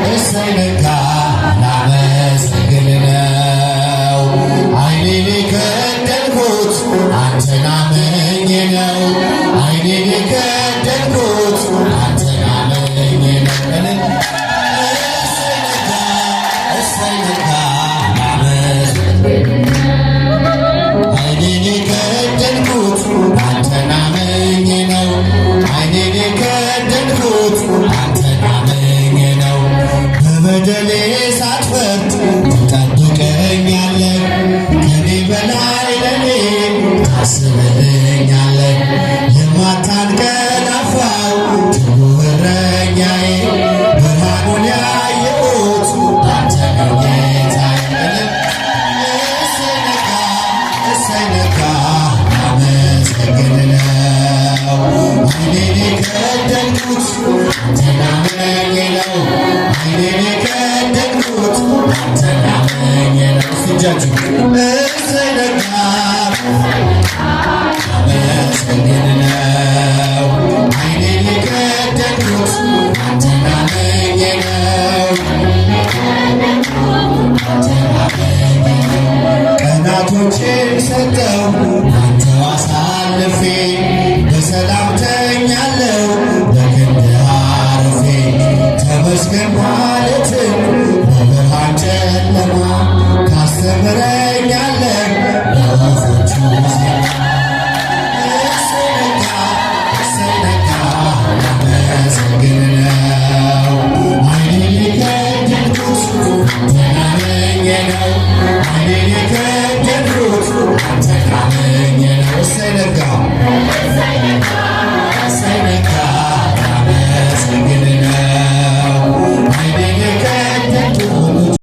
እሰይ ነጋ ላመሰግን ነው ዓይኔን የከደንኩት አንተን አምኜ ነው ዓይኔን የከደንኩት አንተን አምኜ ነው እሰይ ነጋ ላመሰግን ዓይኔን የከደንኩት አንተን አምኜ ነው ዓይኔን የከደንኩት አንተን አምኜ ነው በበደሌ ሳትፈርድ ትጠብቀኛለህ ከኔ በላይ ለኔ ታስብልኛለህ የማታንቀላፋው ትጉ እረኛዬ ብርሃኑን ያየሁት አንተ ነው ጌታዬ እሰይ ነጋ ላመሰግን ነው ዓይኔን የከደንኩት አንተን አምኜ ነው ዓይኔን የከደንኩት አንተን አምኜ ነው እጃችሁ እሰይ ነጋ ላመሰግን ነው ዓይኔን የከደንኩት አንተን አምኜ ነው ቀናቶቼን ሰጠው አንተው አሳልፌ